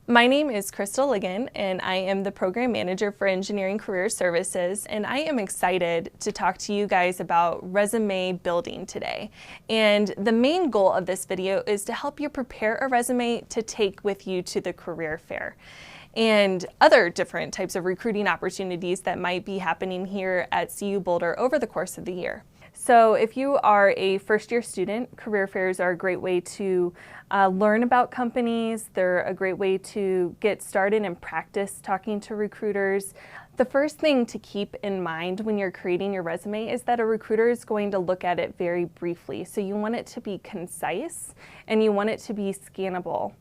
My name is Crystal Ligon, and I am the Program Manager for Engineering Career Services, and I am excited to talk to you guys about resume building today. And the main goal of this video is to help you prepare a resume to take with you to the career fair and other different types of recruiting opportunities that might be happening here at CU-Boulder over the course of the year. So if you are a first-year student, career fairs are a great way to learn about companies. They're a great way to get started and practice talking to recruiters. The first thing to keep in mind when you're creating your resume is that a recruiter is going to look at it very briefly. So you want it to be concise and you want it to be scannable.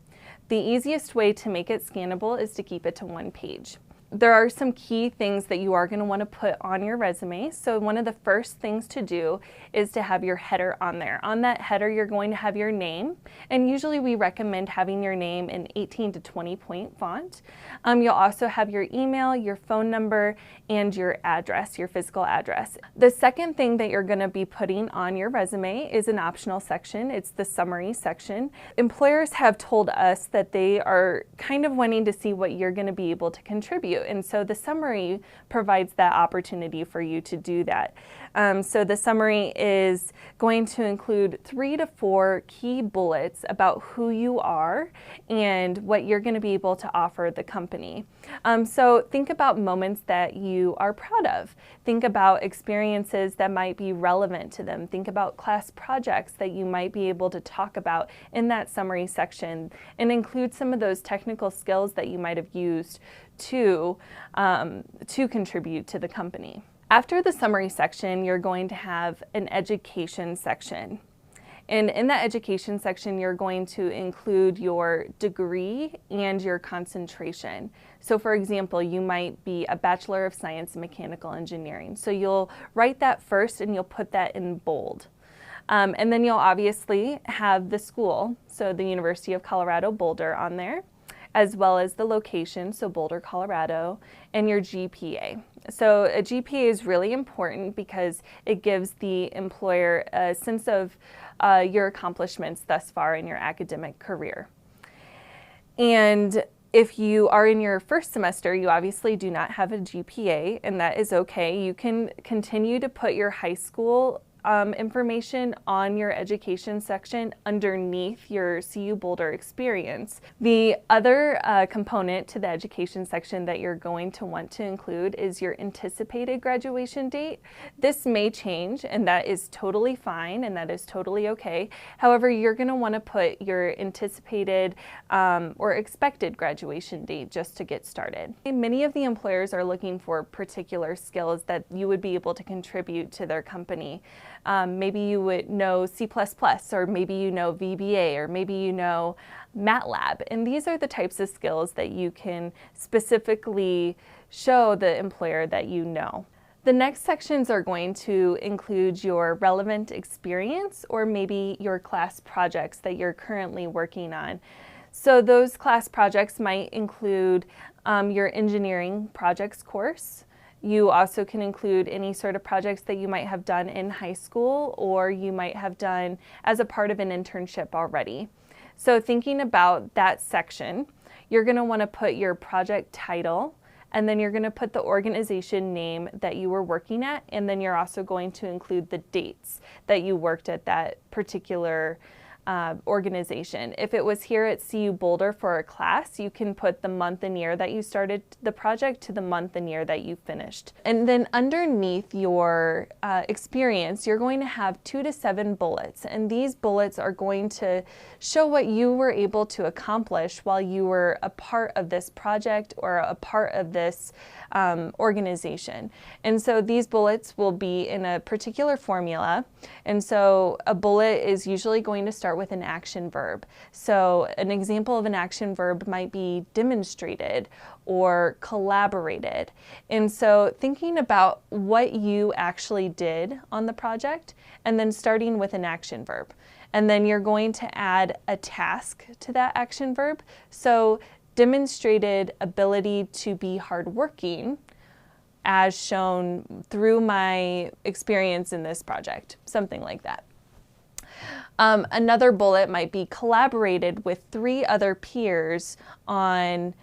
The easiest way to make it scannable is to keep it to one page. There are some key things that you are going to want to put on your resume. So one of the first things to do is to have your header on there. On that header, you're going to have your name, and usually we recommend having your name in 18 to 20 point font. You'll also have your email, your phone number, and your address, your physical address. The second thing that you're going to be putting on your resume is an optional section. It's the summary section. Employers have told us that they are kind of wanting to see what you're going to be able to contribute. And so the summary provides that opportunity for you to do that. So the summary is going to include 3 to 4 key bullets about who you are and what you're going to be able to offer the company. So think about moments that you are proud of. Think about experiences that might be relevant to them. Think about class projects that you might be able to talk about in that summary section, and include some of those technical skills that you might have used to contribute to the company. After the summary section, you're going to have an education section. And in that education section, you're going to include your degree and your concentration. So for example, you might be a Bachelor of Science in Mechanical Engineering. So you'll write that first and you'll put that in bold. And then you'll obviously have the school, so the University of Colorado Boulder on there, as well as the location, so Boulder, Colorado, and your GPA. So a GPA is really important because it gives the employer a sense of your accomplishments thus far in your academic career. And if you are in your first semester, you obviously do not have a GPA, and that is okay. You can continue to put your high school information on your education section underneath your CU-Boulder experience. The other component to the education section that you're going to want to include is your anticipated graduation date. This may change, and that is totally fine, and that is totally okay. However, you're going to want to put your anticipated or expected graduation date just to get started. Many of the employers are looking for particular skills that you would be able to contribute to their company. Maybe you would know C++, or maybe you know VBA, or maybe you know MATLAB. And these are the types of skills that you can specifically show the employer that you know. The next sections are going to include your relevant experience, or maybe your class projects that you're currently working on. So those class projects might include your engineering projects course. You also can include any sort of projects that you might have done in high school, or you might have done as a part of an internship already. So thinking about that section, you're going to want to put your project title, and then you're going to put the organization name that you were working at, and then you're also going to include the dates that you worked at that particular organization. If it was here at CU-Boulder for a class, you can put the month and year that you started the project to the month and year that you finished. And then underneath your experience, you're going to have 2 to 7 bullets. And these bullets are going to show what you were able to accomplish while you were a part of this project or a part of this organization. And so these bullets will be in a particular formula. And so a bullet is usually going to start with an action verb. So an example of an action verb might be demonstrated or collaborated. And so thinking about what you actually did on the project, and then starting with an action verb. And then you're going to add a task to that action verb. So demonstrated ability to be hardworking as shown through my experience in this project, something like that. Another bullet might be collaborated with 3 other peers on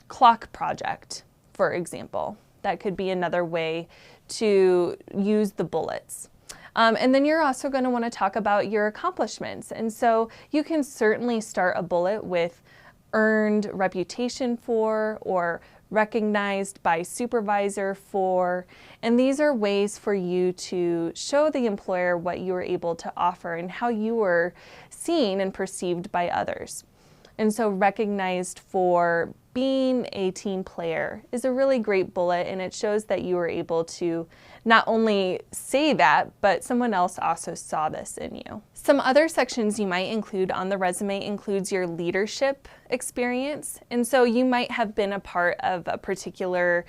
clock project, for example. That could be another way to use the bullets. And then you're also going to want to talk about your accomplishments. And so you can certainly start a bullet with earned reputation for, or recognized by supervisor for, and these are ways for you to show the employer what you were able to offer and how you were seen and perceived by others. And so recognized for being a team player is a really great bullet, and it shows that you were able to not only say that, but someone else also saw this in you. Some other sections you might include on the resume includes your leadership experience. And so you might have been a part of a particular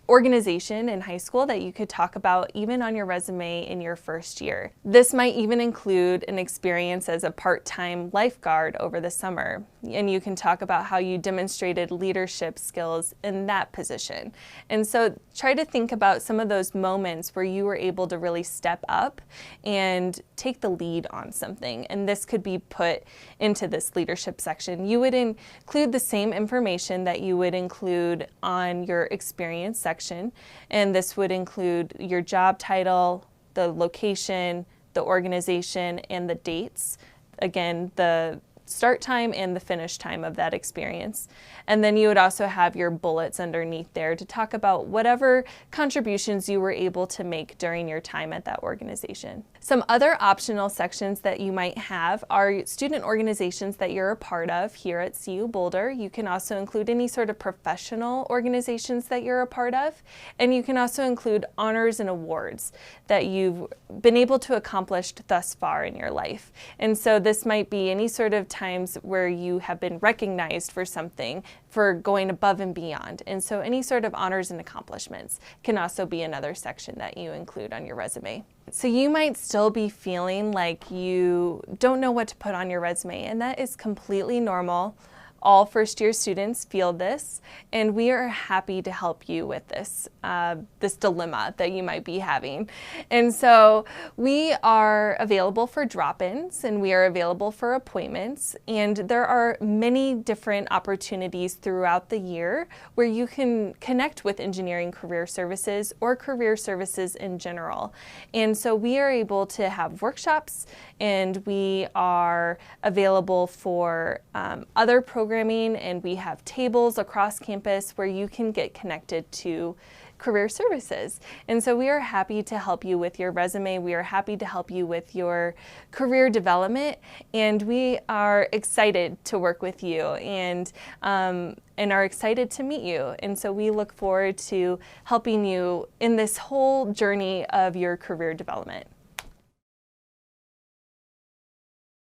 organization in high school that you could talk about even on your resume in your first year. This might even include an experience as a part-time lifeguard over the summer, and you can talk about how you demonstrated leadership skills in that position. And so try to think about some of those moments where you were able to really step up and take the lead on something, and this could be put into this leadership section. You would include the same information that you would include on your experience section, and this would include your job title, the location, the organization, and the dates. Again, the start time and the finish time of that experience. And then you would also have your bullets underneath there to talk about whatever contributions you were able to make during your time at that organization. Some other optional sections that you might have are student organizations that you're a part of here at CU-Boulder. You can also include any sort of professional organizations that you're a part of, and you can also include honors and awards that you've been able to accomplish thus far in your life. And so this might be any sort of times where you have been recognized for something, for going above and beyond. And so any sort of honors and accomplishments can also be another section that you include on your resume. So you might still be feeling like you don't know what to put on your resume, and that is completely normal. All first-year students feel this, and we are happy to help you with this, this dilemma that you might be having. And so we are available for drop-ins, and we are available for appointments, and there are many different opportunities throughout the year where you can connect with Engineering Career Services or career services in general. And so we are able to have workshops, and we are available for other programs, and we have tables across campus where you can get connected to career services. And so we are happy to help you with your resume. We are happy to help you with your career development, and we are excited to work with you and are excited to meet you. And so we look forward to helping you in this whole journey of your career development.